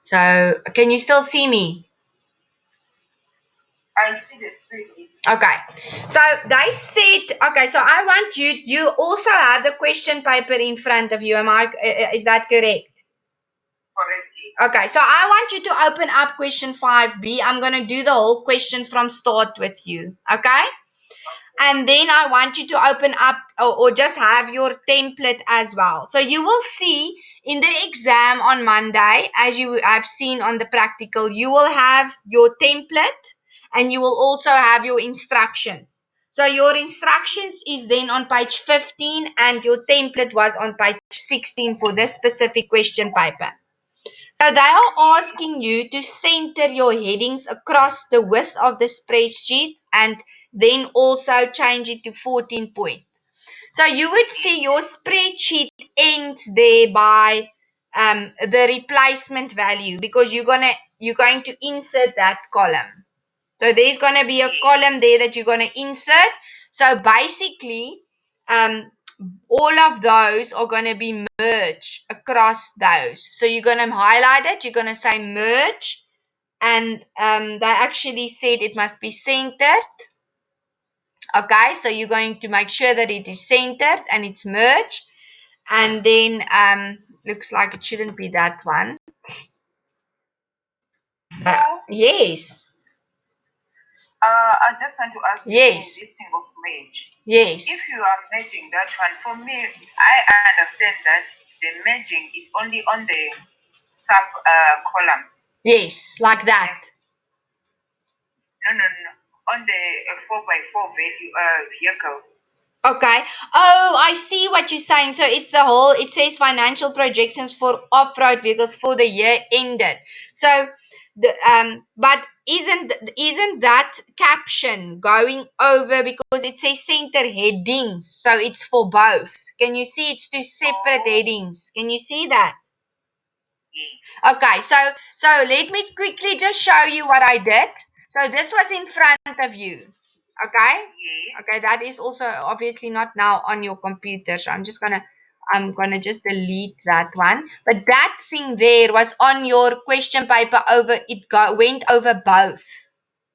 So can you still see me? I see the screen. Okay. So they said, okay, so I want you also have the question paper in front of you. Is that correct? Correct. Okay, so I want you to open up question 5B. I'm going to do the whole question from start with you. Okay? And then I want you to open up or just have your template as well. So you will see in the exam on Monday, as you have seen on the practical, you will have your template and you will also have your instructions. So your instructions is then on page 15 and your template was on page 16 for this specific question paper. So they are asking you to center your headings across the width of the spreadsheet and then also change it to 14 point. So you would see your spreadsheet ends there by the replacement value because you're going to insert that column. So there's going to be a column there that you're going to insert. So basically, um, all of those are going to be merged across those. So you're going to highlight it. You're going to say merge. And they actually said it must be centered. Okay, so you're going to make sure that it is centered and it's merged. And then looks like it shouldn't be that one. Yes. I just want to ask you Yes. this thing of merge. Yes. If you are merging that one, for me, I understand that the merging is only on the sub columns. Yes, like that. No. On the 4x4 value vehicle. Okay. Oh, I see what you're saying. So it's the whole, it says financial projections for off-road vehicles for the year ended. So but isn't that caption going over because it says center headings, so it's for both. Can you see it's two separate headings? Can you see that? Yes. Okay, so let me quickly just show you what I did. So this was in front of you. Okay? Yes. Okay, that is also obviously not now on your computer. So I'm gonna just delete that one. But that thing there was on your question paper went over both.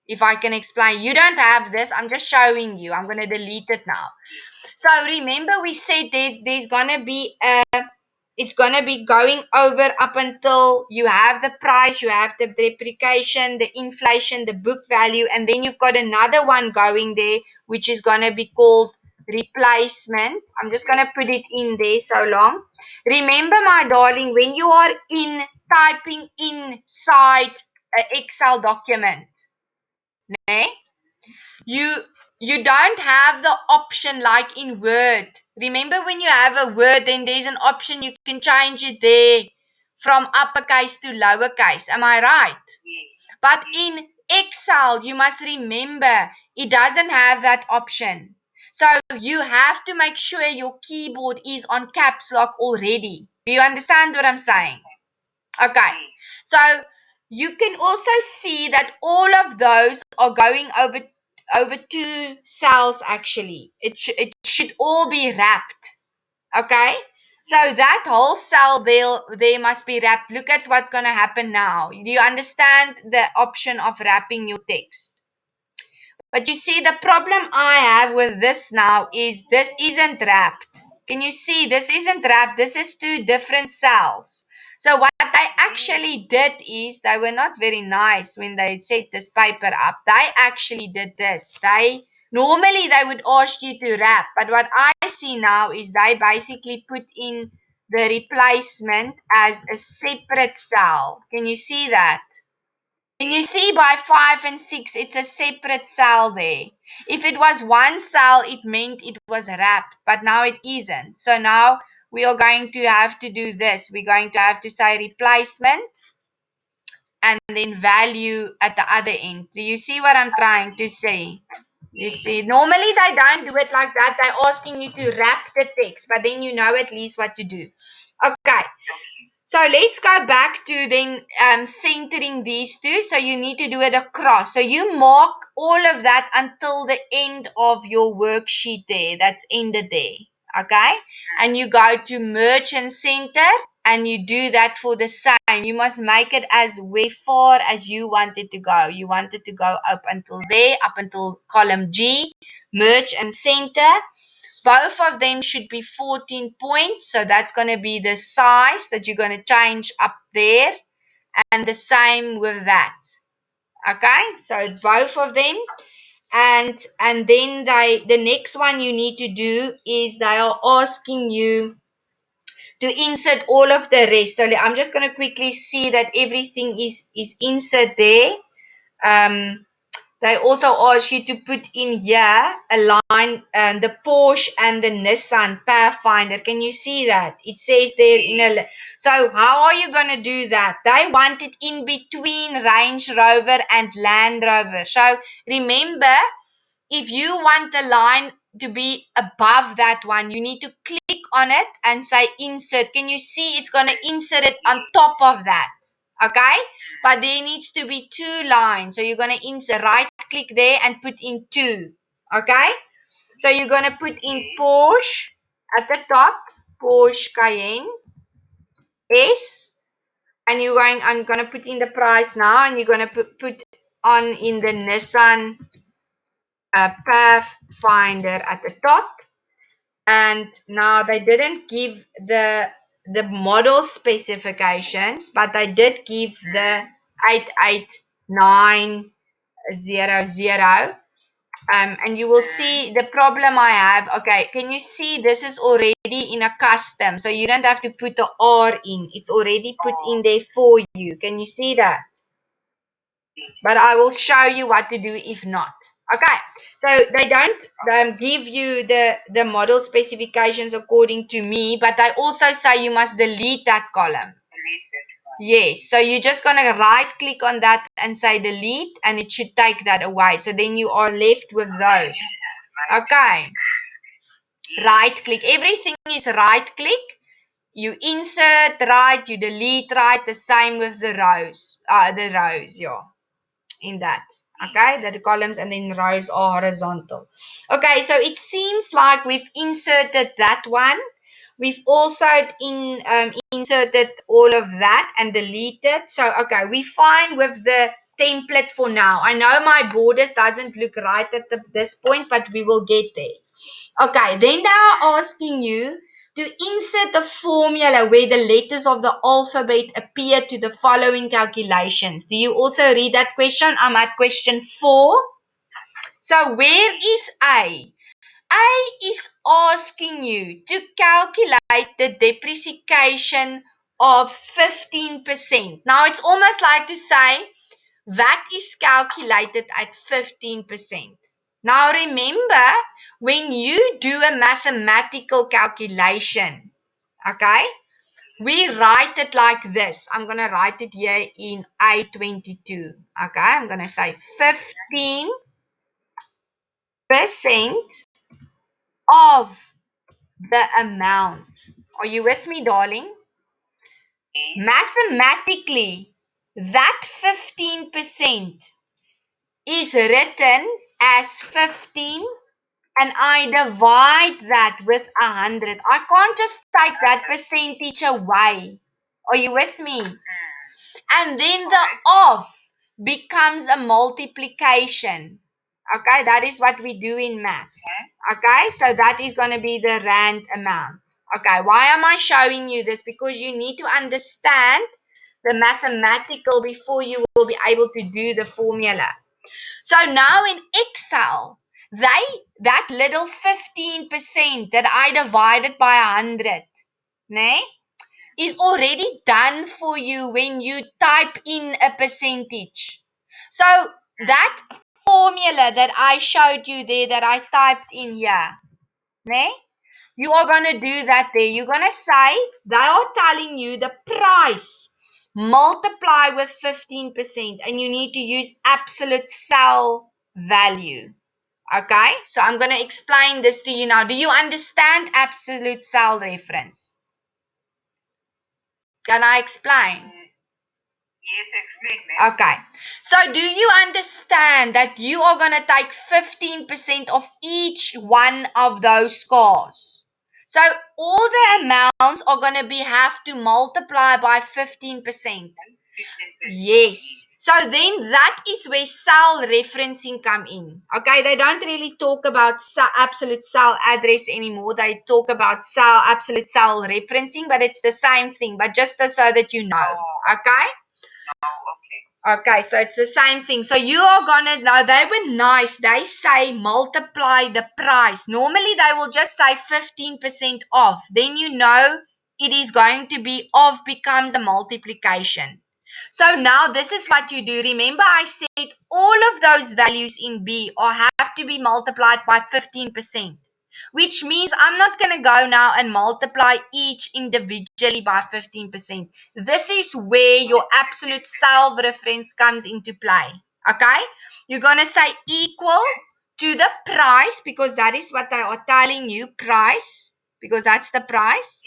If I can explain. You don't have this. I'm just showing you. I'm gonna delete it now. So remember we said there's gonna be it's gonna be going over up until you have the price, you have the depreciation, the inflation, the book value, and then you've got another one going there, which is gonna be called replacement. I'm just gonna put it in there so long. Remember, my darling, when you are in typing inside an Excel document, né? You don't have the option like in Word. Remember when you have a Word, then there's an option you can change it there from uppercase to lowercase. Am I right? Yes. But in Excel, you must remember it doesn't have that option. So you have to make sure your keyboard is on caps lock already. Do you understand what I'm saying? Okay. So you can also see that all of those are going over two cells actually. It should all be wrapped. Okay? So that whole cell there must be wrapped. Look at what's gonna happen now. Do you understand the option of wrapping your text? But you see the problem I have with this now is this isn't wrapped. Can you see this isn't wrapped? This is two different cells. So what I actually did is they were not very nice when they set this paper up. They actually did this. Normally they would ask you to wrap, but what I see now is they basically put in the replacement as a separate cell. Can you see that? And you see by 5 and 6, it's a separate cell there. If it was one cell, it meant it was wrapped, but now it isn't. So now we are going to have to do this. We're going to have to say replacement and then value at the other end. Do you see what I'm trying to say? You see, normally they don't do it like that. They're asking you to wrap the text, but then you know at least what to do. Okay. So let's go back to then centering these two. So you need to do it across. So you mark all of that until the end of your worksheet there. That's ended there. Okay. And you go to merge and center and you do that for the same. You must make it as way far as you want it to go. You want it to go up until there, up until column G, merge and center. Both of them should be 14 points. So that's going to be the size that you're going to change up there. And the same with that. Okay, so both of them. And then the next one you need to do is they are asking you to insert all of the rest. So I'm just going to quickly see that everything is insert there. They also ask you to put in here a line, the Porsche and the Nissan Pathfinder. Can you see that? It says there in a. So how are you going to do that? They want it in between Range Rover and Land Rover. So remember, if you want the line to be above that one, you need to click on it and say insert. Can you see it's going to insert it on top of that? Okay? But there needs to be two lines. So you're going to insert, right click there and put in two. Okay? So you're going to put in Porsche at the top, Porsche Cayenne S. And I'm going to put in the price now, and you're going to put on in the Nissan Pathfinder at the top. And now they didn't give the model specifications, but they did give the 88900. And you will see the problem I have. Okay, can you see this is already in a custom, so you don't have to put the R in. It's already put in there for you. Can you see that? But I will show you what to do if not. Okay, so they don't give you the model specifications according to me, but they also say you must delete that column. Yes, so you're just going to right click on that and say delete, and it should take that away. So then you are left with those. Okay, right click. Everything is right click. You insert right, you delete right, the same with the rows. Yeah, in that. Okay, the columns and then rows are horizontal. Okay, so it seems like we've inserted that one. We've also inserted all of that and deleted. So, okay, we're fine with the template for now. I know my borders doesn't look right at this point, but we will get there. Okay, then they are asking you to insert the formula where the letters of the alphabet appear to the following calculations. Do you also read that question? I'm at question 4. So where is A? A is asking you to calculate the depreciation of 15%. Now it's almost like to say that is calculated at 15%. Now remember, when you do a mathematical calculation, okay, we write it like this. I'm going to write it here in A22. Okay, I'm going to say 15% of the amount. Are you with me, darling? Mathematically, that 15% is written as 15, and I divide that with 100. I can't just take that percentage away. Are you with me? And then the of becomes a multiplication. Okay, that is what we do in maths. Okay, so that is going to be the rand amount. Okay, why am I showing you this? Because you need to understand the mathematical before you will be able to do the formula. So now in Excel, that little 15% that I divided by 100, né, is already done for you when you type in a percentage. So that formula that I showed you there that I typed in here, né, you are going to do that there. You're going to say, they are telling you the price. Multiply with 15%, and you need to use absolute sell value. Okay, so I'm going to explain this to you now. Do you understand absolute sell reference? Can I explain? Yes, explain, ma'am. Okay, so do you understand that you are going to take 15% of each one of those cars? So all the amounts are going to have to multiply by 15%. 15%. Yes. So then that is where cell referencing come in. Okay, they don't really talk about absolute cell address anymore. They talk about absolute cell referencing, but it's the same thing, but just so that you know. Okay? Oh, okay. Okay, so it's the same thing. So you are gonna now they were nice. They say multiply the price. Normally they will just say 15% off. Then you know it is going to be off becomes a multiplication. So now this is what you do. Remember I said all of those values in B have to be multiplied by 15%. Which means I'm not going to go now and multiply each individually by 15%. This is where your absolute self-reference comes into play. Okay? You're going to say equal to the price because that is what they are telling you, price, because that's the price.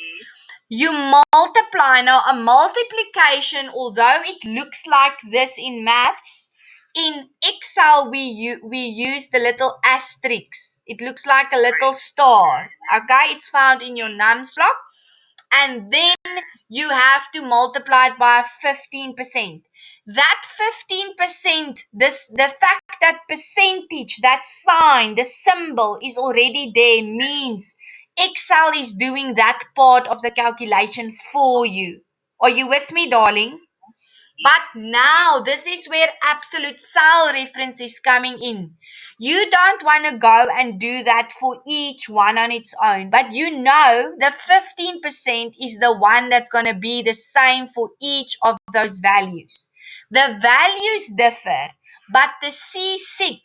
You multiply. Now, a multiplication, although it looks like this in maths, in Excel, we use the little asterisk. It looks like a little star. Okay, it's found in your nums block. And then you have to multiply it by 15%. That 15%, the fact that percentage, that sign, the symbol is already there means Excel is doing that part of the calculation for you. Are you with me, darling? But now this is where absolute cell reference is coming in. You don't want to go and do that for each one on its own, but you know the 15% is the one that's going to be the same for each of those values. The values differ, but the C6,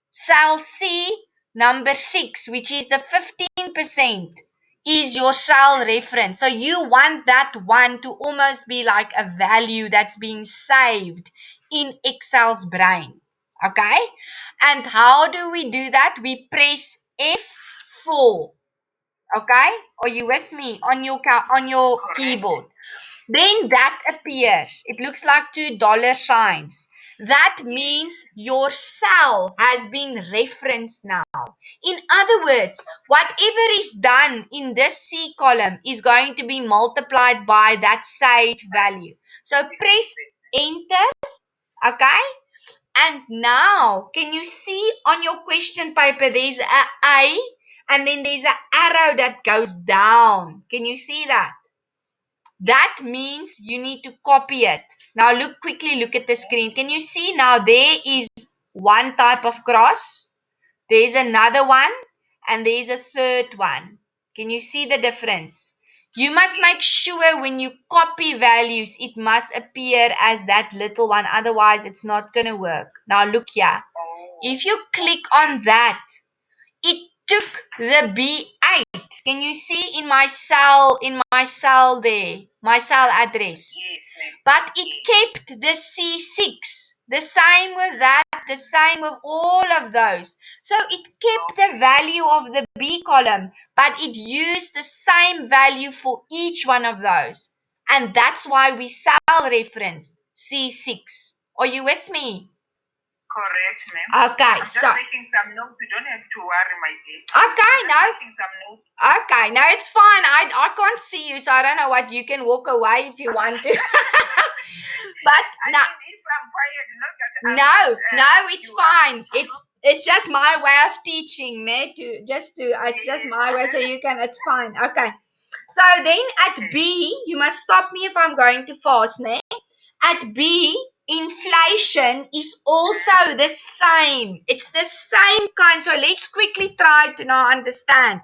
cell C number 6, which is the 15%, is your cell reference. So you want that one to almost be like a value that's being saved in Excel's brain. Okay? And how do we do that? We press F4. Okay? Are you with me on your keyboard? Then that appears. It looks like $2 signs. That means your cell has been referenced now. In other words, whatever is done in this C column is going to be multiplied by that saved value. So press enter, okay? And now, can you see on your question paper, there's A and then there's an arrow that goes down. Can you see that? That means you need to copy it. Now quickly look at the screen. Can you see now there is one type of cross? There's another one and there's a third one. Can you see the difference? You must make sure when you copy values, it must appear as that little one. Otherwise, it's not going to work. Now look here. If you click on that, it took the B8. Can you see in my cell there, my cell address? Yes, ma'am. But it kept the C6. The same with that, the same with all of those. So it kept the value of the B column, but it used the same value for each one of those. And that's why we cell reference C6. Are you with me? Correct, ma'am. Okay, I'm just making some notes. You don't have to worry, my dear. Okay, I'm no. making some notes. Okay, no, it's fine. I can't see you, so I don't know what. You can walk away if you want to. But no, if I'm quiet, not that no, it's fine. It's just my way of teaching, ne? It's just my way, so you can. It's fine. Okay. So then at B, you must stop me if I'm going too fast, ne? At B, inflation is also the same. It's the same kind. So let's quickly try to now understand.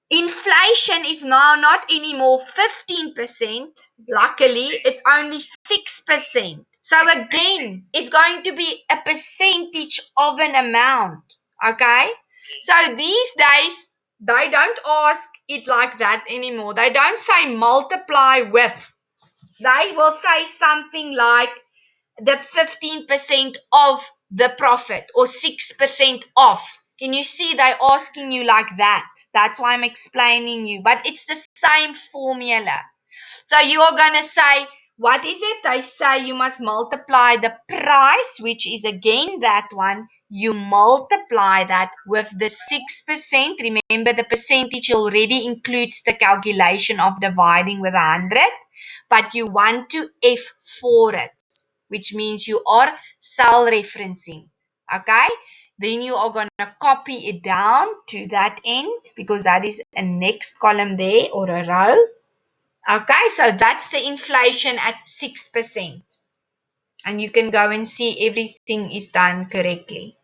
Inflation is now not anymore 15%. Luckily, it's only 6%. So again, it's going to be a percentage of an amount. Okay? So these days, they don't ask it like that anymore. They don't say multiply with. They will say something like the 15% of the profit or 6% off. Can you see they're asking you like that? That's why I'm explaining you. But it's the same formula. So you are going to say what is it? They say you must multiply the price, which is again that one. You multiply that with the 6%. Remember, the percentage already includes the calculation of dividing with 100, but you want to F for it, which means you are cell referencing. Okay? Then you are going to copy it down to that end because that is a next column there or a row. Okay, so that's the inflation at 6%. And you can go and see everything is done correctly.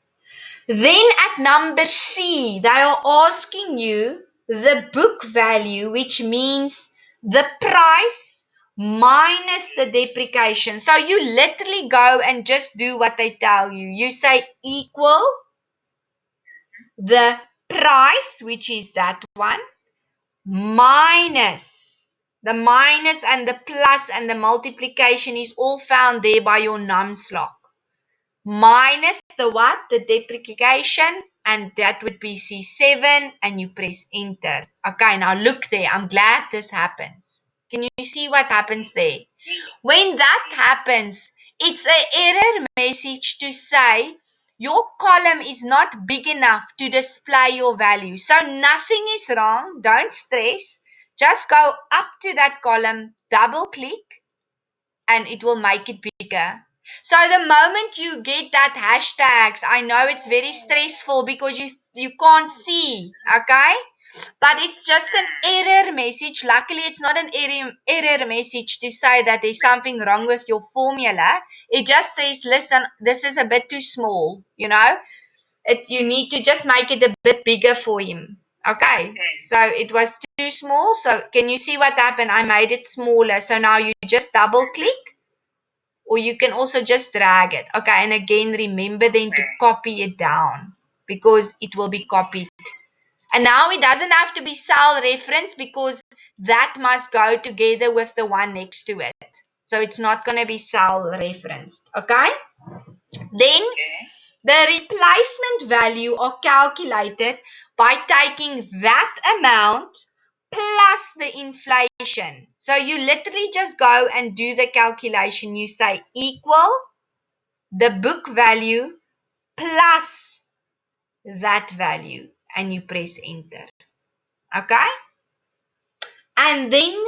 Then at number C, they are asking you the book value, which means the price minus the depreciation. So you literally go and just do what they tell you. You say equal the price, which is that one, minus. The minus and the plus and the multiplication is all found there by your nums log. Minus the what? The depreciation, and that would be C7, and you press enter. Okay, now look there. I'm glad this happens. Can you see what happens there? When that happens, it's an error message to say your column is not big enough to display your value. So nothing is wrong. Don't stress. Just go up to that column, double click, and it will make it bigger. So the moment you get that hashtags, I know it's very stressful because you can't see, okay? But it's just an error message. Luckily, it's not an error message to say that there's something wrong with your formula. It just says, listen, this is a bit too small, you need to just make it a bit bigger for him. Okay, so it was too small. So can you see what happened? I made it smaller. So now you just double click, or you can also just drag it. Okay, and again, remember then to copy it down because it will be copied. And now it doesn't have to be cell reference because that must go together with the one next to it. So it's not going to be cell referenced. Okay? Then the replacement value are calculated by taking that amount plus the inflation. So you literally just go and do the calculation. You say equal the book value plus that value, and you press enter. Okay? And then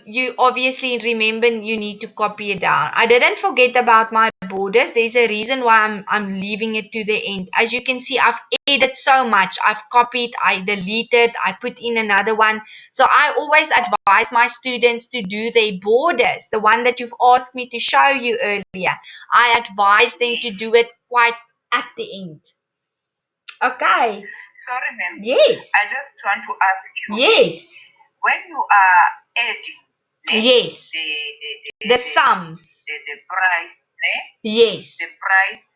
you obviously remember you need to copy it down. I didn't forget about my borders. There's a reason why I'm leaving it to the end. As you can see, I've edited so much. I've copied, I deleted, I put in another one. So I always advise my students to do their borders, the one that you've asked me to show you earlier. I advise them to do it quite at the end. Okay. Sorry, ma'am. Yes. I just want to ask you. Yes. When you are adding yes. The sums. The price, yes. the price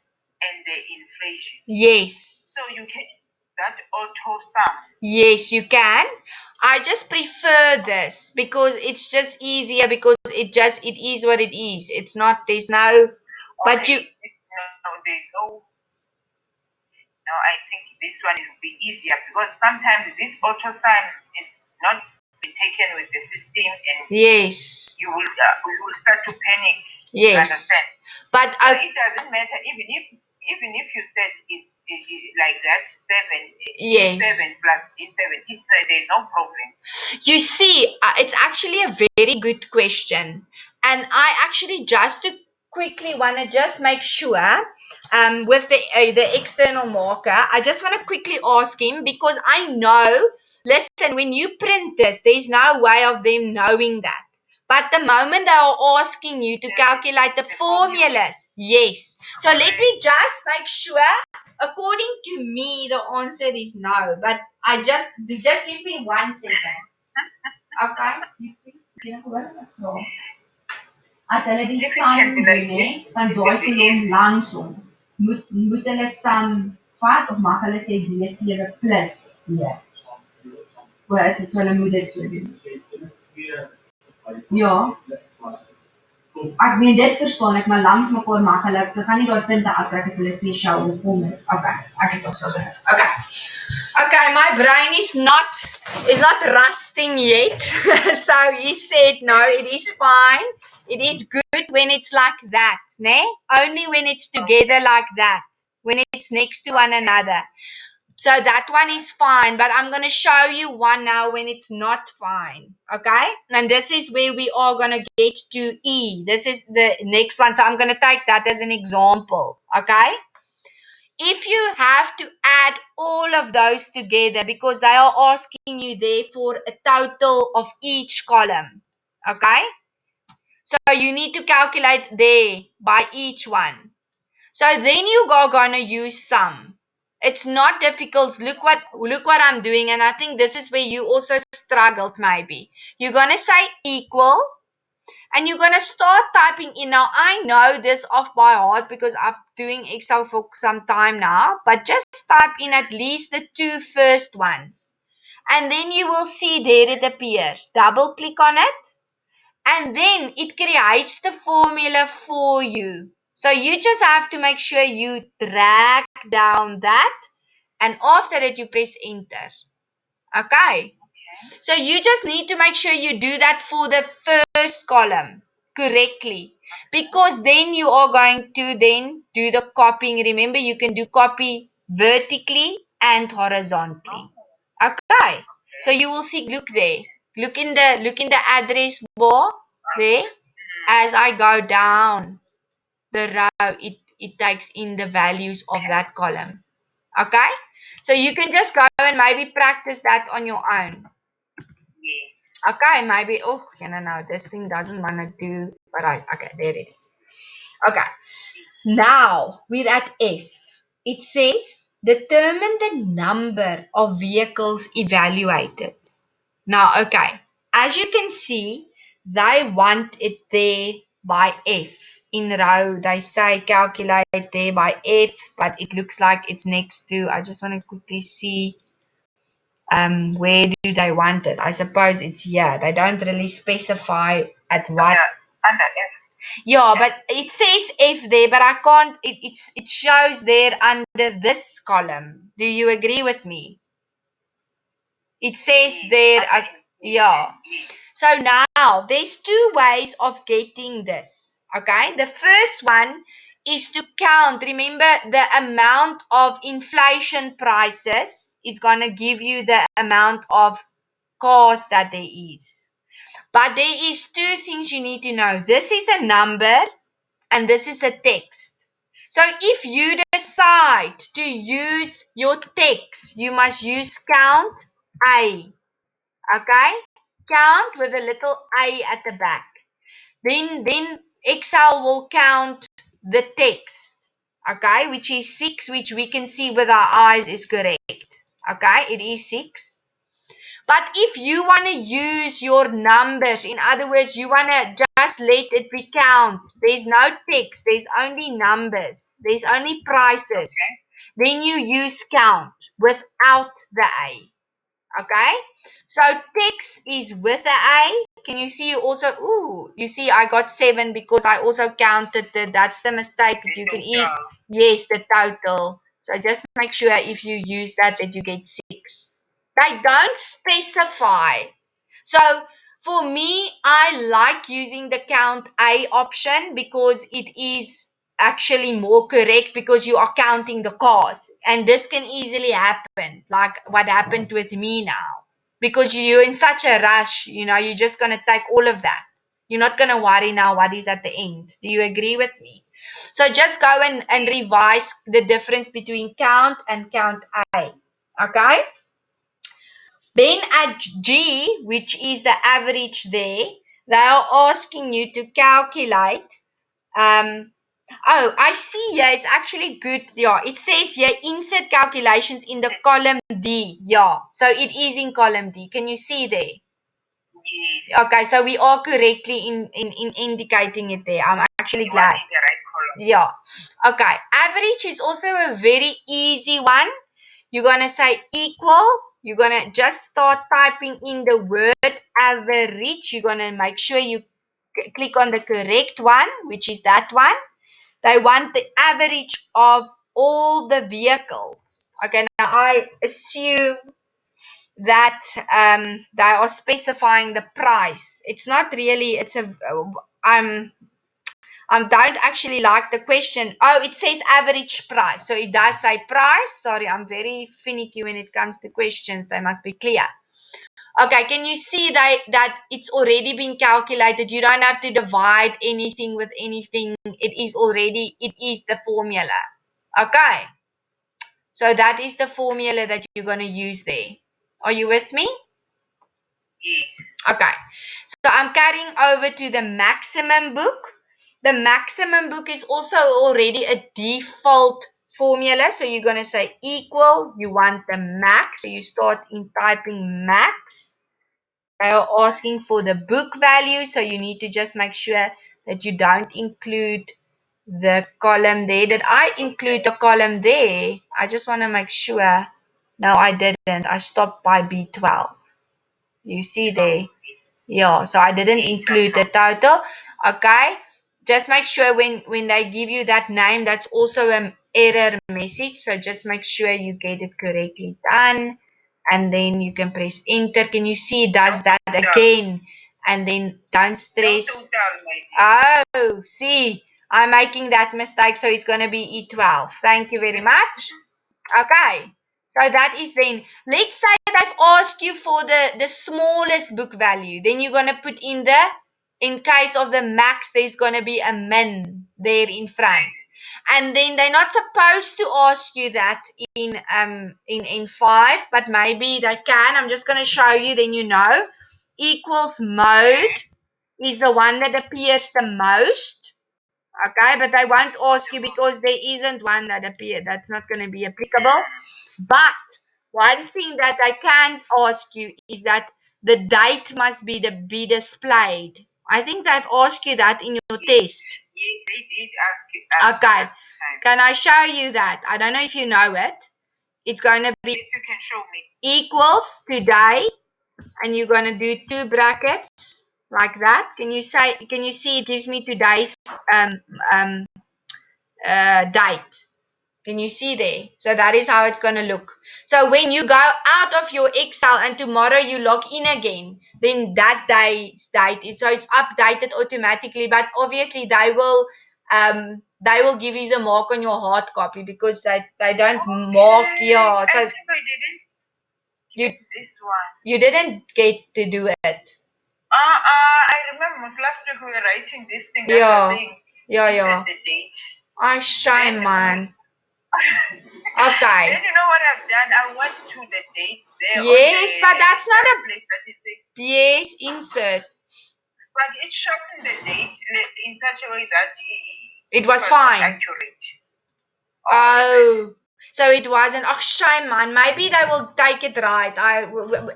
and the inflation. Yes. So you can that auto sum. Yes, you can. I just prefer this because it's just easier because it is what it is. It's not, there's no, but Okay. you. No, there's no. No, I think this one will be easier because sometimes this auto sum is not be taken with the system, and yes, you will start to panic. Yes. You understand? But so it doesn't matter even if you said it like that 7 Yes. G7 plus G7, there's no problem. You see, it's actually a very good question. And I actually just to quickly want to just make sure with the external marker, I just want to quickly ask him because I know, listen, when you print this, there's no way of them knowing that. But the moment they are asking you to calculate the formulas, yes. So let me just make sure. According to me, the answer is no. But I just give me 1 second. Okay. As hulle die som doen, van daai kolom langsom, moet hulle som vat of mag hulle sê B7 plus hier. Of is dit so hulle moet dit so doen? Ja. Ek meen dit verstaan ek, maar langs mekaar mag hulle gaan nie daai punte aftrek as hulle sê show of formulas. Okay, ek het ook so gedink. Okay. Okay, my brain is not rusting yet. So he said no, it is fine. It is good when it's like that, ne? Only when it's together like that, when it's next to one another. So that one is fine, but I'm gonna show you one now when it's not fine. Okay? And this is where we are gonna get to E. This is the next one. So I'm gonna take that as an example. Okay? If you have to add all of those together because they are asking you there for a total of each column. Okay? So you need to calculate there by each one. So then you are gonna use sum. It's not difficult. Look what I'm doing, and I think this is where you also struggled maybe. You're gonna say equal and you're gonna start typing in. Now I know this off by heart because I've doing Excel for some time now, but just type in at least the two first ones. And then you will see there it appears. Double click on it and then it creates the formula for you. So you just have to make sure you drag down that and after that you press enter. Okay. So you just need to make sure you do that for the first column correctly because then you are going to then do the copying. Remember, you can do copy vertically and horizontally. Okay. So you will see, look there. Look in the address bar there. As I go down the row, it takes in the values of that column. Okay? So you can just go and maybe practice that on your own. Yes. Okay, maybe, oh, no, this thing doesn't want to do, but okay, there it is. Okay, now we're at F. It says, determine the number of vehicles evaluated. Now, okay, as you can see, they want it there by F. In row, they say calculate there by F, but it looks like it's next to, I just want to quickly see where do they want it? I suppose it's here. They don't really specify at what. Under F. Yeah, but it says F there, but I can't. It shows there under this column. Do you agree with me? It says there. Yeah. So now there's two ways of getting this. Okay, the first one is to count. Remember, the amount of inflation prices is gonna give you the amount of course that there is. But there is two things you need to know. This is a number and this is a text. So if you decide to use your text, you must use count A. Okay? Count with a little A at the back. Then Excel will count the text. Okay? Which is 6, which we can see with our eyes is correct. Okay? It is 6. But if you want to use your numbers, in other words, you want to just let it be count. There's no text. There's only numbers. There's only prices. Okay. Then you use count without the A. Okay? So text is with the A. Can you see you see I got 7 because I also counted that's the mistake that you can eat. Yes, the total. So just make sure if you use that you get 6. They don't specify. So for me, I like using the count A option because it is actually more correct because you are counting the cars. And this can easily happen, like what happened with me now. Because you're in such a rush, you're just going to take all of that. You're not going to worry now what is at the end. Do you agree with me? So just go and revise the difference between count and count A. Okay? Then at G, which is the average there, they are asking you to calculate. I see here, it's actually good. Yeah, it says here, insert calculations in the column D. Yeah, so it is in column D. Can you see there? Yes. Okay, so we are correctly in indicating it there. I'm actually glad. In the right column. Yeah. Okay, average is also a very easy one. You're going to say equal. You're going to just start typing in the word average. You're going to make sure you click on the correct one, which is that one. They want the average of all the vehicles. Okay, now I assume that they are specifying the price. It's not really, I don't actually like the question. Oh, it says average price. So it does say price. Sorry, I'm very finicky when it comes to questions. They must be clear. Okay, can you see that it's already been calculated? You don't have to divide anything with anything. It is the formula. Okay, so that is the formula that you're going to use there. Are you with me? Yes. Okay, so I'm carrying over to the maximum book. The maximum book is also already a default formula. So you're going to say equal, you want the max. So you start in typing max. They are asking for the book value. So you need to just make sure that you don't include the column there. Did I include the column there? I just want to make sure. No, I didn't. I stopped by B12. You see there. Yeah, so I didn't include the total. Okay. Just make sure when they give you that name, that's also an error message. So just make sure you get it correctly done. And then you can press enter. Can you see it does that again? And then don't stress. Oh, see, I'm making that mistake. So it's going to be E12. Thank you very much. Okay. So that is then, let's say they've asked you for the smallest book value. Then you're going to put in case of the max, there's going to be a min there in front. And then they're not supposed to ask you that in 5, but maybe they can. I'm just going to show you, then you know. Equals mode is the one that appears the most. Okay, but I won't ask you because there isn't one that appeared. That's not going to be applicable. But one thing that I can ask you is that the date must be displayed. I think they've asked you that in your test. Yes, they did ask it. Okay. Can I show you that? I don't know if you know it. It's going to be Yes, you can show me. equals today, and you're going to do 2 brackets like that. Can you see it gives me today's date? Can you see there? So that is how it's going to look. So when you go out of your Excel and tomorrow you log in again, then that day's date is, so it's updated automatically. But obviously they will give you the mark on your hard copy because they don't mark. Yeah, so I think I didn't you get this one. you didn't get to do it. I remember last week we were writing this thing. Yeah. Thing. Yeah. The date. I shame, man. Okay. Then you know what I've done? I went to the date there. Yes, but that's not a place that is it. yes, insert. But it's showing the date in such a way that it was fine. Accurate. Oh, so it wasn't. Oh, shame, man. Maybe they will take it right.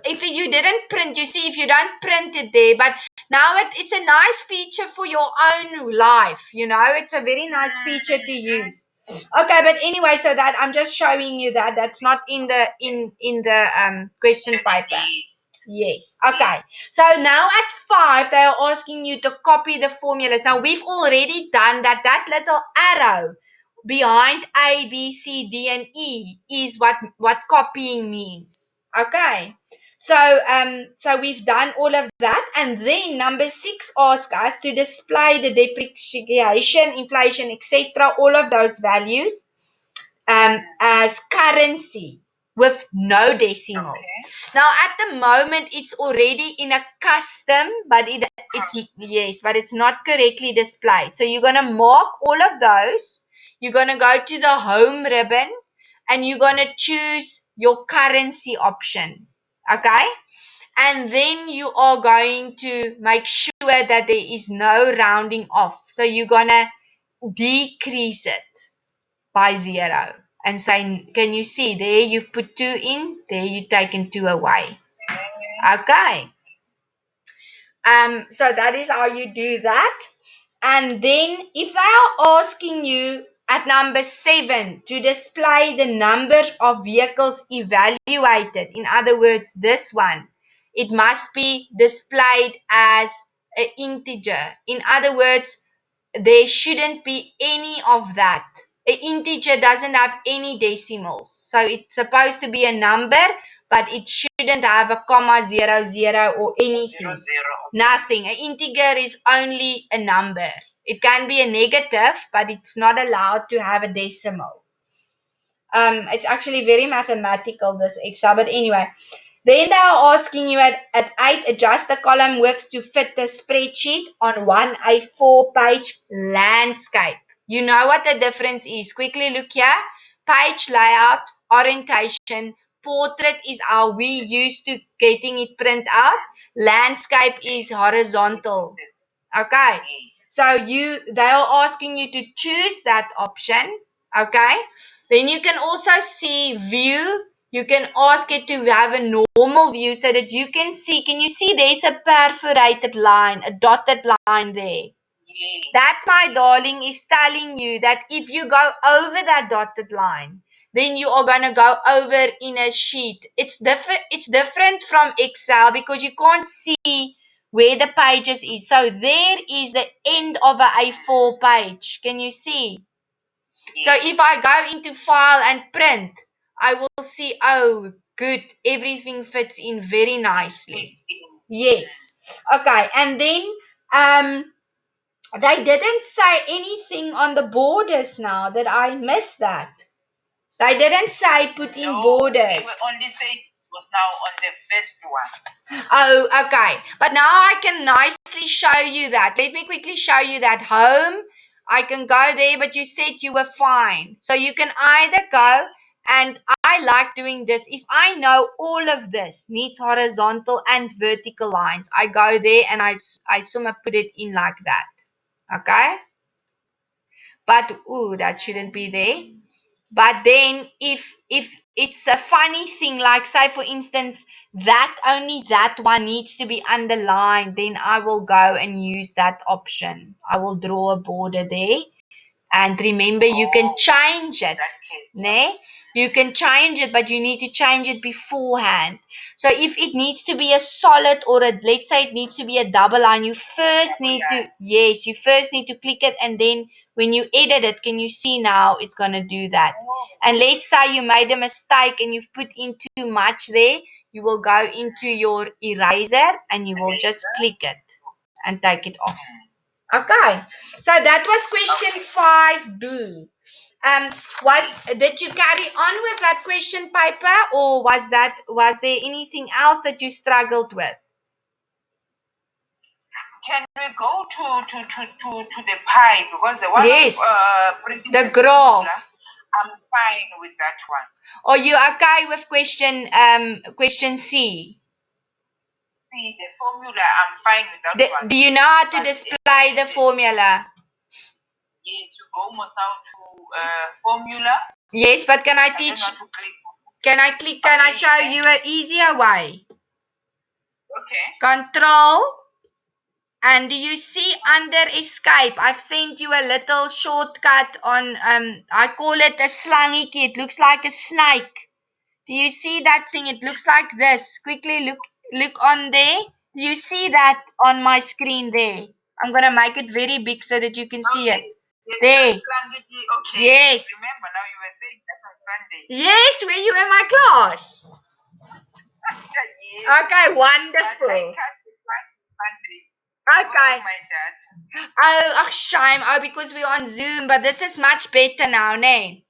If you didn't print, you see, if you don't print it there, but now it's a nice feature for your own life. You know, it's a very nice feature to use. Okay, but anyway, so that I'm just showing you that's not in the question paper. Yes. Okay. So now at 5, they are asking you to copy the formulas. Now we've already done that. That little arrow behind A, B, C, D, and E is what copying means. Okay. So we've done all of that, and then number 6 asks us to display the depreciation, inflation, etc., all of those values as currency with no decimals. Okay. Now at the moment it's already in a custom, but it's not correctly displayed. So you're gonna mark all of those. You're gonna go to the home ribbon and you're gonna choose your currency option. Okay? And then you are going to make sure that there is no rounding off. So you're gonna decrease it by 0 and say, can you see there you've put 2 in, there you've taken 2 away. Okay. So that is how you do that. And then if they are asking you at number 7 to display the number of vehicles evaluated, in other words, this one, it must be displayed as an integer. In other words, there shouldn't be any of that An integer doesn't have any decimals. So it's supposed to be a number, but it shouldn't have a comma, 00, or anything. 00. Nothing. An integer is only a number. It can be a negative, but it's not allowed to have a decimal. It's actually very mathematical, this Excel, but anyway. Then they are asking you at 8, adjust the column width to fit the spreadsheet on one A4 page landscape. You know what the difference is. Quickly look here. Page layout, orientation, portrait is how we used to getting it print out. Landscape is horizontal. Okay. So they are asking you to choose that option. Okay. Then you can also see view. You can ask it to have a normal view so that you can see. Can you see there's a perforated line, a dotted line there? Yes. That, my darling, is telling you that if you go over that dotted line, then you are going to go over in a sheet. It's different from Excel because you can't see where the pages is. So there is the end of a A4 page. Can you see? So Yes. if I go into file and print, I will see, oh, good, everything fits in very nicely. Yes. Okay. And then they didn't say anything on the borders now that I missed that. They didn't say put in No, borders. they were only saying it was now on the first one. Oh, okay. But now I can nicely show you that. Let me quickly show you that home. I can go there, but you said you were fine. So you can either go, and I like doing this. If I know all of this needs horizontal and vertical lines, I go there and I somehow put it in like that. Okay? But, ooh, that shouldn't be there. But then if it's a funny thing, like say for instance, that only that one needs to be underlined, then I will go and use that option. I will draw a border there. And remember, you can change it. Ne? You can change it, but you need to change it beforehand. So if it needs to be a solid or let's say it needs to be a double line, you first need to, yes, you first need to click it, and then when you edit it, can you see now it's going to do that? And let's say you made a mistake and you've put in too much there, you will go into your eraser and you will just click it and take it off. Okay, so that was question 5B. Did you carry on with that question paper, or was there anything else that you struggled with? Can we go to the pie, because the one Yes, printing the graph. I'm fine with that one. Or you okay with question C? See the formula, I'm fine with that one. Do you know how to display the formula? Yes, you go most now to formula. Yes, but can I I teach? don't know how to click. Can I show you an easier way? Okay. Control. And do you see under escape? I've sent you a little shortcut on I call it a slangy. It looks like a snake. Do you see that thing? It looks like this. Quickly look on there. Do you see that on my screen there? I'm gonna make it very big so that you can see it. There. Okay. Yes. Remember now you were saying that on Sunday. Yes, were you in my class? Yes. Okay, But I wonderful. can't reply Sunday. Okay. Oh, my dad. Oh, shame. Oh, because we're on Zoom, but this is much better now, nay?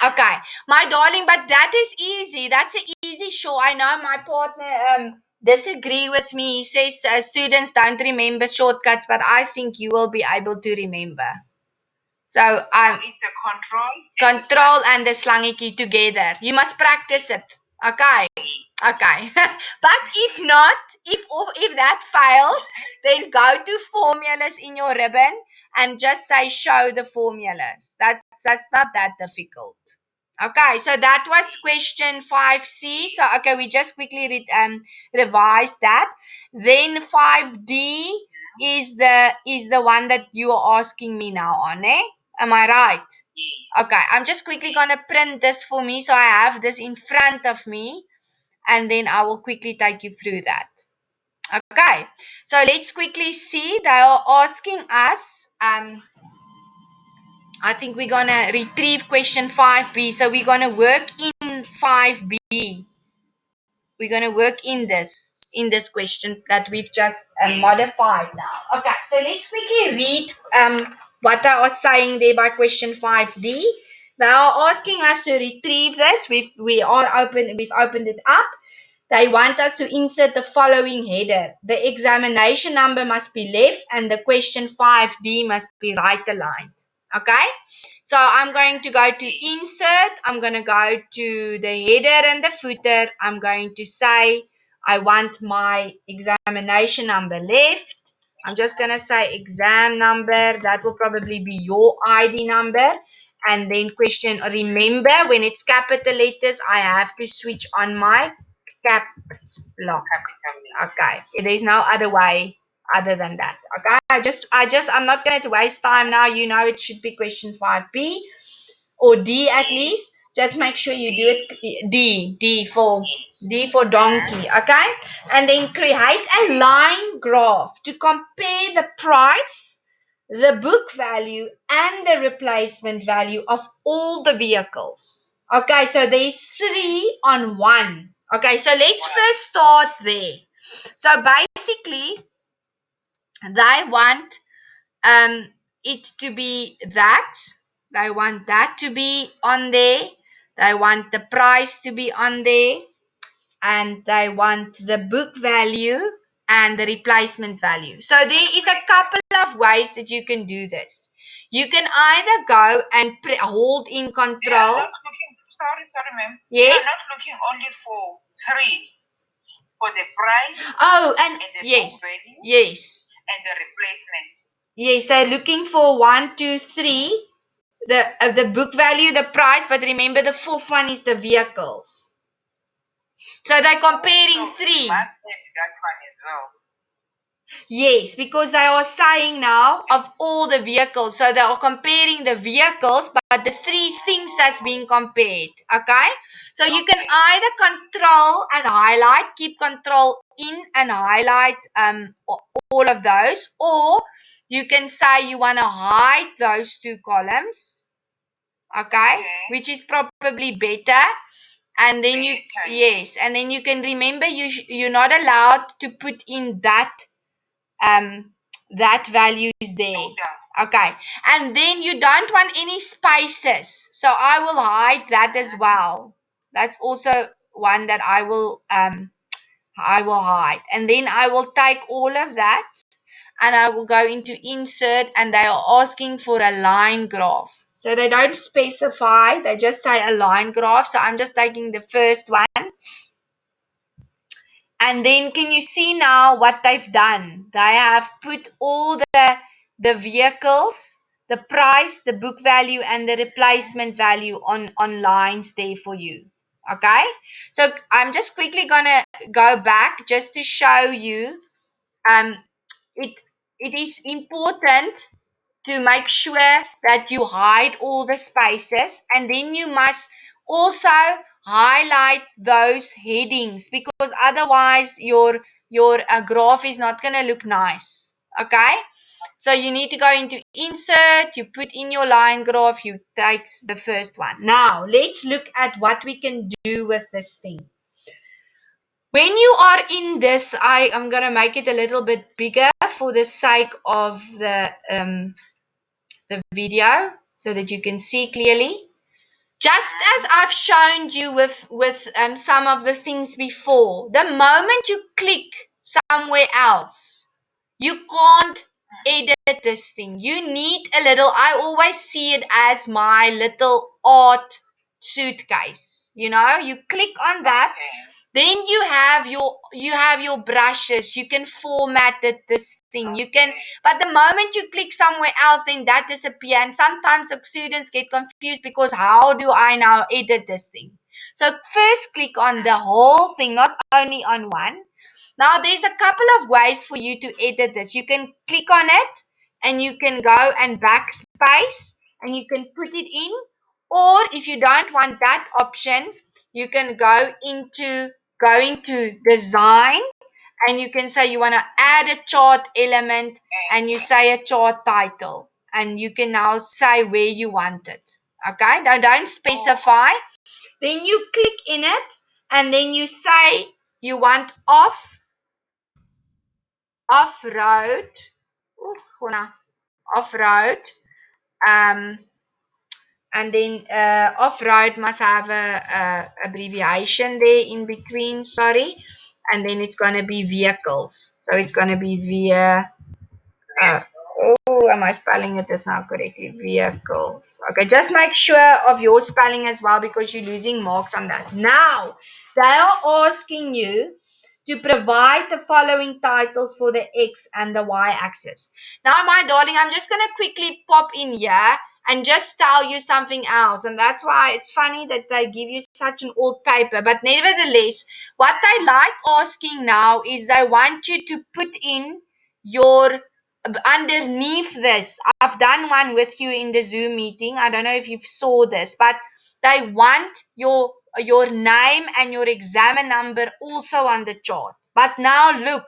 Okay, my darling, but that is easy. That's an easy show. I know my partner disagree with me. He says students don't remember shortcuts, but I think you will be able to remember. So it's a control and the slangy key together. You must practice it. Okay. Okay. But if not, if that fails, then go to formulas in your ribbon and just say show the formulas. That's not that difficult. Okay, so that was question 5C. So okay, we just quickly revise that. Then 5D is the one that you are asking me now on, eh? Am I right? Yes. Okay, I'm just quickly gonna print this for me so I have this in front of me, and then I will quickly take you through that. Okay, so let's quickly see. They are asking us I think we're going to retrieve question 5B. So we're going to work in 5B. We're going to work in this question that we've just modified now. Okay, so let's quickly read what they are saying there by question 5D. They are asking us to retrieve this. We've opened it up. They want us to insert the following header. The examination number must be left and the question 5D must be right aligned. Okay? So I'm going to go to insert. I'm going to go to the header and the footer. I'm going to say I want my examination number left. I'm just going to say exam number. That will probably be your ID number. And then question, remember when it's capital letters, I have to switch on my caps lock. Okay. There's no other way other than that. Okay. I'm not going to waste time now. You know it should be question 5B or D at least. Just make sure you do it D for donkey. Okay. And then create a line graph to compare the price, the book value, and the replacement value of all the vehicles. Okay, so there's 3 on 1. Okay, so let's first start there. So basically, they want it to be that. They want that to be on there. They want the price to be on there. And they want the book value and the replacement value. So there is a couple of ways that you can do this. You can either go and hold in control. Sorry, ma'am. Yes? You're not looking only for 3, for the price. Oh, and the yes. book value. Yes. And the replacement. Yes, so looking for 1, 2, 3. The book value, the price, but remember the 4th one is the vehicles. So they're comparing 3. That one as well. Yes, because they are saying now of all the vehicles. So they are comparing the vehicles, but the 3 things that's being compared. Okay? So you can either control and highlight, keep control in and highlight all of those, or you can say you want to hide those 2 columns. Okay? Which is probably better. And then and then you can remember you're not allowed to put in that value is there. Okay. And then you don't want any spaces. So I will hide that as well. That's also one that I will hide. And then I will take all of that and I will go into insert and they are asking for a line graph. So they don't specify, they just say a line graph. So I'm just taking the first one. And then can you see now what they've done? They have put all the vehicles, the price, the book value, and the replacement value on lines there for you. Okay? So I'm just quickly gonna go back just to show you it is important to make sure that you hide all the spaces and then you must also highlight those headings because otherwise your graph is not going to look nice. Okay? So you need to go into insert, you put in your line graph, you take the first one. Now, let's look at what we can do with this thing. When you are in this, I am going to make it a little bit bigger for the sake of the video so that you can see clearly. Just as I've shown you with some of the things before, the moment you click somewhere else, you can't edit this thing. You need a little, I always see it as my little art suitcase. You know, you click on that. Then you have your brushes. You can format this thing. You can, but the moment you click somewhere else, then that disappears. And sometimes the students get confused because how do I now edit this thing? So first click on the whole thing, not only on one. Now there's a couple of ways for you to edit this. You can click on it and you can go and backspace and you can put it in. Or if you don't want that option, you can going to design and you can say you want to add a chart element and you say a chart title and you can now say where you want it. Okay, now don't specify. Then you click in it, and then you say you want off-road. Off-road. Um, and then off-road must have a abbreviation there in between. Sorry, and then it's gonna be vehicles. So it's gonna be via. Oh, am I spelling it this now correctly? Vehicles. Okay, just make sure of your spelling as well because you're losing marks on that. Now, they are asking you to provide the following titles for the X and the Y axis. Now, my darling, I'm just going to quickly pop in here and just tell you something else. And that's why it's funny that they give you such an old paper. But nevertheless, what they like asking now is they want you to put in your underneath this. I've done one with you in the Zoom meeting. I don't know if you saw this, but they want your name and your exam number also on the chart. But now look,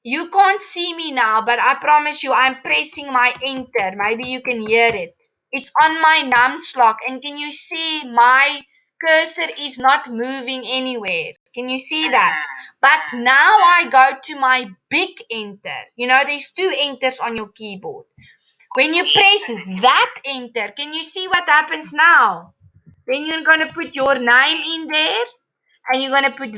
you can't see me now, but I promise you I'm pressing my enter. Maybe you can hear it. It's on my numslock, and can you see my cursor is not moving anywhere? Can you see that? But now I go to my big enter. You know, there's two enters on your keyboard. When you press that enter, can you see what happens now? Then you're going to put your name in there, and you're going to put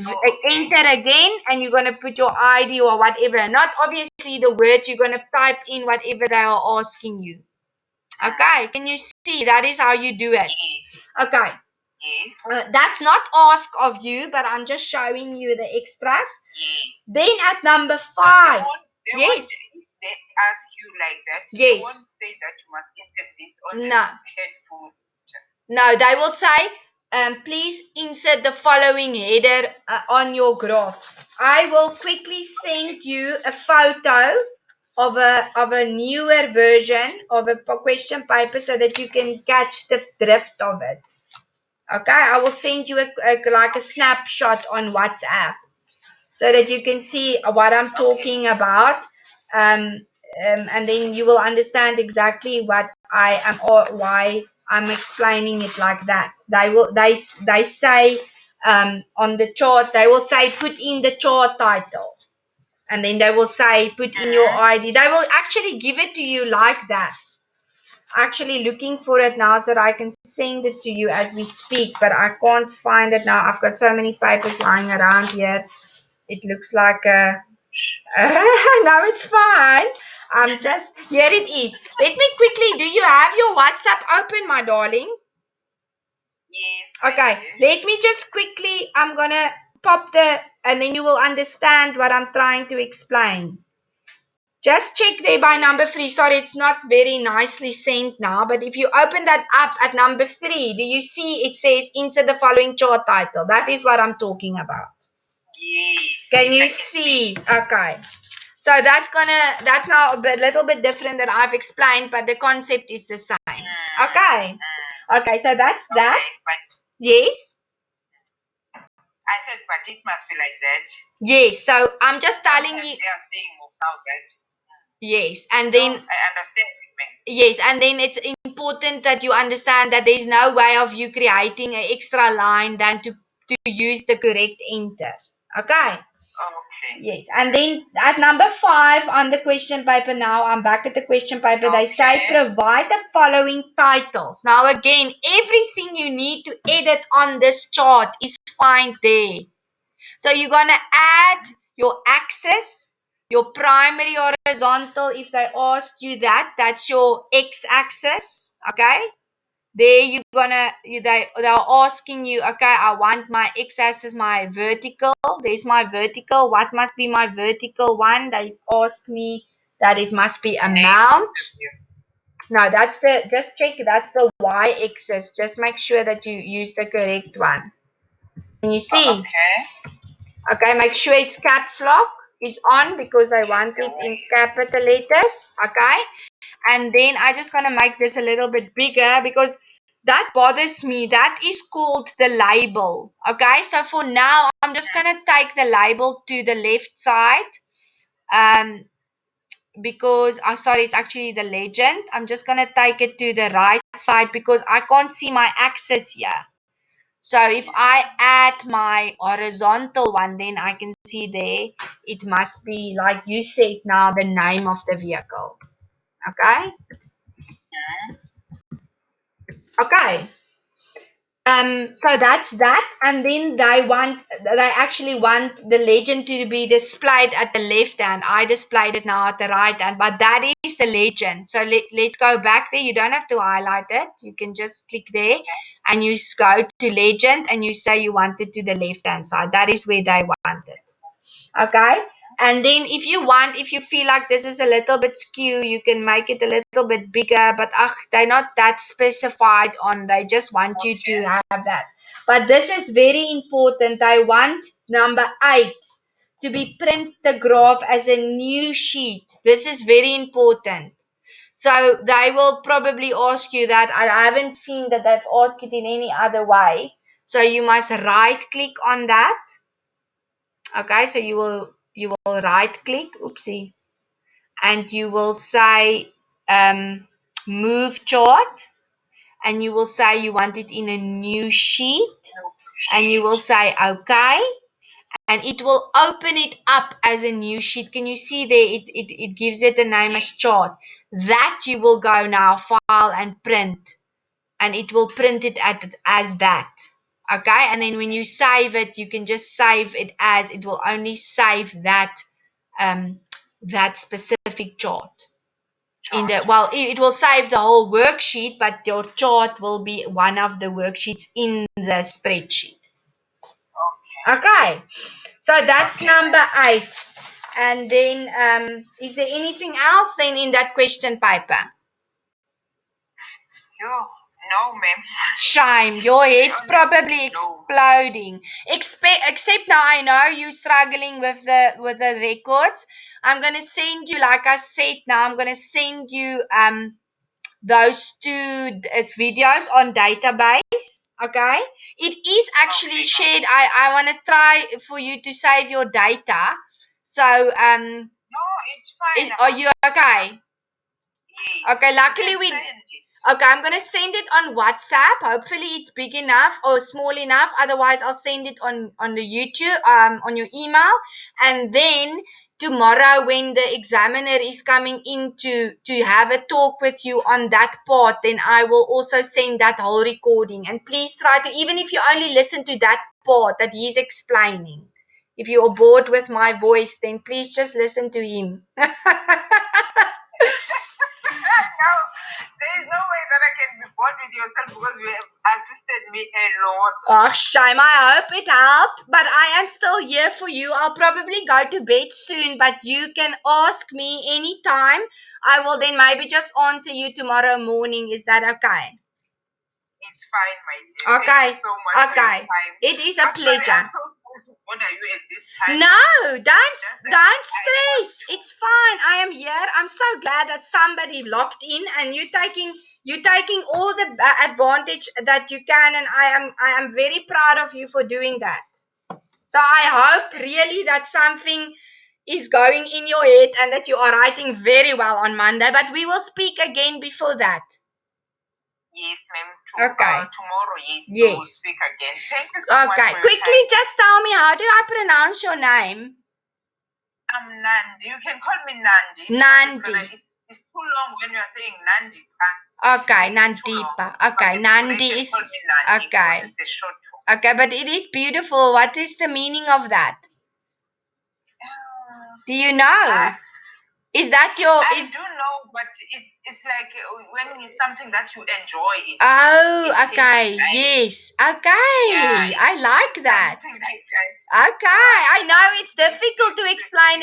enter again, and you're going to put your ID or whatever. Not obviously the words, you're going to type in whatever they are asking you. Okay, can you see? That is how you do it. Okay. That's not ask of you, but I'm just showing you the extras. Then at number 5. Yes. They ask you like that. Yes. They won't say that you must insert this on No. headphone. No, they will say, please insert the following header on your graph. I will quickly send you a photo of a newer version of a question paper so that you can catch the drift of it. Okay, I will send you like a snapshot on WhatsApp so that you can see what I'm talking about. And then you will understand exactly what I am or why I'm explaining it like that. They say on the chart, they will say put in the chart title. And then they will say put in your ID. They will actually give it to you like that. Actually looking for it now so that I can send it to you as we speak, but I can't find it now. I've got so many papers lying around here. It looks like a no, it's fine. Here it is. Let me quickly, do you have your WhatsApp open, my darling? Yes. Okay, let me just quickly, I'm gonna pop and then you will understand what I'm trying to explain. Just check there by number 3. Sorry, it's not very nicely sent now, but if you open that up at number 3, do you see it says insert the following chart title? That is what I'm talking about. Yes. Can you see? Okay. So that's now a little bit different than I've explained, but the concept is the same. Okay. Okay, so that's that. Yes. I said, but it must be like that. Yes. So I'm just telling you. They are saying without that. Yes, and then I understand. yes, and then it's important that you understand that there is no way of you creating an extra line than to use the correct enter. Okay. Okay. Yes, and then at number 5 on the question paper now, I'm back at the question paper. They say provide the following titles. Now again, everything you need to edit on this chart is fine there. So you're going to add your axis, your primary horizontal. If they ask you that, that's your x-axis. Okay. There they're asking you, okay, I want my x-axis, my vertical. There's my vertical. What must be my vertical one? They ask me that it must be amount. No, just check, that's the y-axis. Just make sure that you use the correct one. Can you see? Okay, make sure it's caps lock is on because I want it in capital letters. Okay. And then I just gonna make this a little bit bigger because that bothers me. That is called the label. Okay, so for now, I'm just gonna take the label to the left side. because sorry, it's actually the legend. I'm just going to take it to the right side because I can't see my axis here. So if I add my horizontal one, then I can see there it must be, like you said now, the name of the vehicle. Okay? Okay. So that's that, and then they actually want the legend to be displayed at the left hand. I displayed it now at the right hand, but that is the legend. So let's go back there. You don't have to highlight it. You can just click there and you go to legend and you say you want it to the left hand side. That is where they want it. Okay. And then if you feel like this is a little bit skew, you can make it a little bit bigger, but they're not that specified on, they just want you to have that. But this is very important. I want number 8 to be print the graph as a new sheet. This is very important. So they will probably ask you that. I haven't seen that they've asked it in any other way. So you must right click on that. Okay, so you will right click, oopsie, and you will say move chart, and you will say you want it in a new sheet, and you will say okay, and it will open it up as a new sheet. Can you see there? It gives it a name as chart. That you will go now file and print, and it will print it as that. Okay, and then when you save it, you can just save it as, it will only save that that specific chart. It will save the whole worksheet, but your chart will be one of the worksheets in the spreadsheet. Okay, so that's number 8. And then is there anything else then in that question paper? No, ma'am. Shame, your head's probably exploding. Except now I know you're struggling with the records. I'm gonna send you, like I said, now I'm gonna send you those two videos on database. Okay, it is actually shared. I want to try for you to save your data. So No, it's fine. are you okay? Yes. Okay, luckily we. Okay, I'm gonna send it on WhatsApp. Hopefully it's big enough or small enough. Otherwise, I'll send it on the YouTube on your email. And then tomorrow, when the examiner is coming in to have a talk with you on that part, then I will also send that whole recording. And please try to, even if you only listen to that part that he's explaining. If you're bored with my voice, then please just listen to him. No, there is no way that I can be bored with yourself because you have assisted me a lot. Oh, shame. I hope it helped, but I am still here for you. I'll probably go to bed soon, but you can ask me anytime. I will then maybe just answer you tomorrow morning. Is that okay? It's fine, my dear. Okay. Thank you so much for your time. It is a pleasure. I'm so sorry to bother you at this time. No, don't stress. It's fine. I am here. I'm so glad that somebody locked in, and you're taking all the advantage that you can, and I am very proud of you for doing that. So I hope really that something is going in your head and that you are writing very well on Monday, but we will speak again before that. Yes, ma'am. Okay. Tomorrow, yes. Yes. We'll speak again. Thank you so much. Okay, for your quickly time. just tell me, how do I pronounce your name? I'm Nandi. You can call me Nandi. Nandi. It's too long when you are saying Nandi. Okay, Nandipa. Okay, Nandi is call me Nandi. okay. It's the short form. Okay, but it is beautiful. What is the meaning of that? Do you know? Is that your? I do know, but it's like when it's something that you enjoy. Oh, it okay. nice. Yes. Okay. Yeah, I like that. Something like that. Okay. I know it's difficult to explain